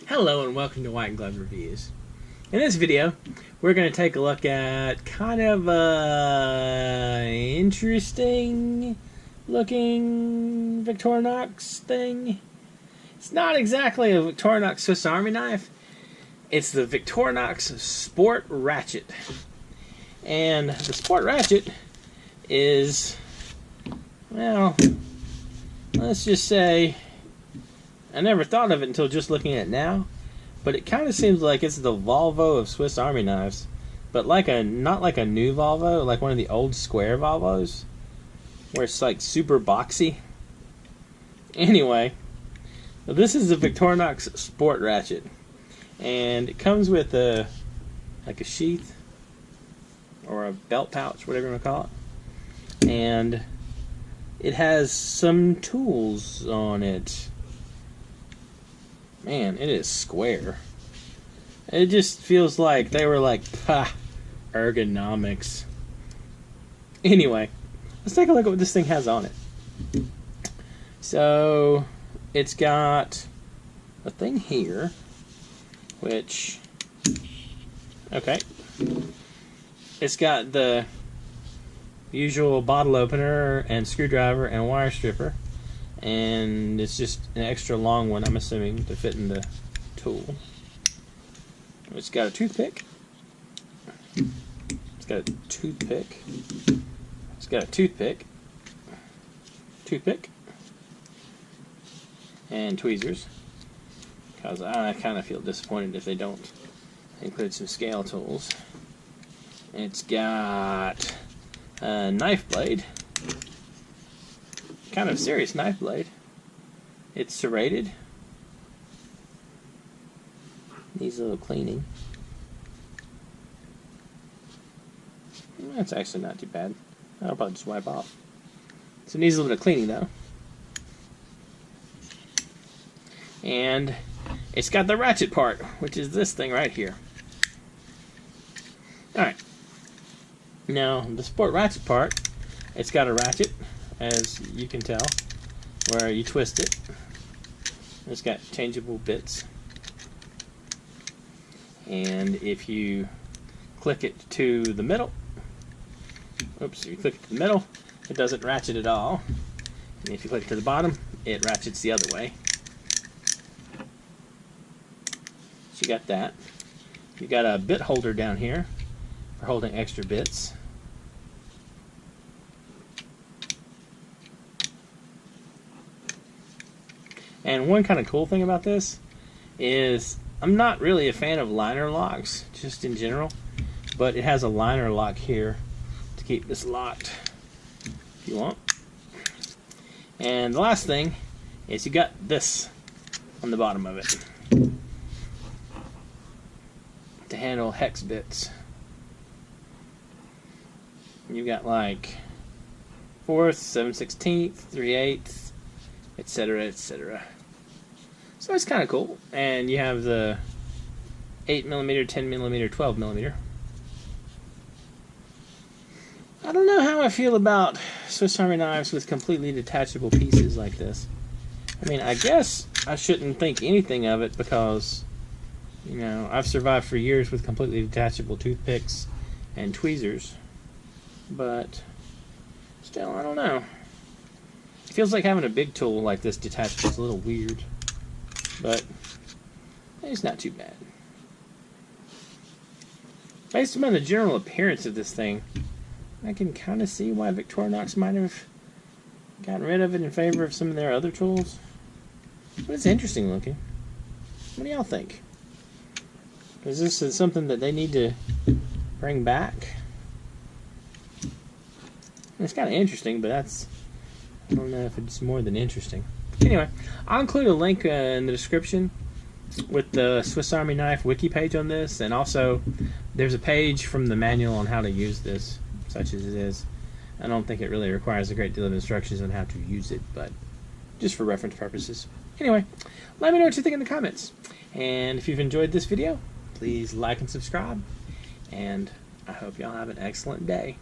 Hello and welcome to White Glove Reviews. In this video, we're going to take a look at kind of interesting looking Victorinox thing. It's not exactly a Victorinox Swiss Army knife. It's the Victorinox SportRatchet. And the SportRatchet is, well, let's just say, I never thought of it until just looking at it now, but it kind of seems like it's the Volvo of Swiss Army knives, but not like a new Volvo, like one of the old square Volvos, where it's like super boxy. Anyway, this is the Victorinox SportRatchet, and it comes with a sheath or a belt pouch, whatever you want to call it, and it has some tools on it. Man, it is square. It just feels like they were like, ergonomics. Anyway, let's take a look at what this thing has on it. So, it's got a thing here, which, okay. It's got the usual bottle opener and screwdriver and wire stripper. And it's just an extra long one, I'm assuming, to fit in the tool. It's got a toothpick. It's got a toothpick. It's got a toothpick. Toothpick. And tweezers. Because I kind of feel disappointed if they don't include some scale tools. It's got a knife blade. Kind of serious knife blade. It's serrated. Needs a little cleaning. That's actually not too bad. I'll probably just wipe off. So it needs a little bit of cleaning though. And it's got the ratchet part, which is this thing right here. Alright. Now, the SportRatchet part, it's got a ratchet, as you can tell, where you twist it. It's got changeable bits. And if you click it to the middle, if you click it to the middle, it doesn't ratchet at all. And if you click it to the bottom, it ratchets the other way. So you got that. You got a bit holder down here for holding extra bits. And one kind of cool thing about this is I'm not really a fan of liner locks, just in general, but it has a liner lock here to keep this locked if you want. And the last thing is you got this on the bottom of it to handle hex bits. You got like 4/4, 7/16, 3/8, etc., etc. So it's kind of cool. And you have the 8mm, 10mm, 12mm. I don't know how I feel about Swiss Army knives with completely detachable pieces like this. I mean, I guess I shouldn't think anything of it because, you know, I've survived for years with completely detachable toothpicks and tweezers. But still, I don't know. It feels like having a big tool like this detachable is a little weird. But it's not too bad. Based on the general appearance of this thing, I can kind of see why Victorinox might have gotten rid of it in favor of some of their other tools. But it's interesting looking. What do y'all think? Is this something that they need to bring back? It's kind of interesting, but I don't know if it's more than interesting. Anyway, I'll include a link in the description with the Swiss Army knife wiki page on this, and also there's a page from the manual on how to use this, such as it is. I don't think it really requires a great deal of instructions on how to use it, but just for reference purposes. Anyway, let me know what you think in the comments. And if you've enjoyed this video, please like and subscribe, and I hope y'all have an excellent day.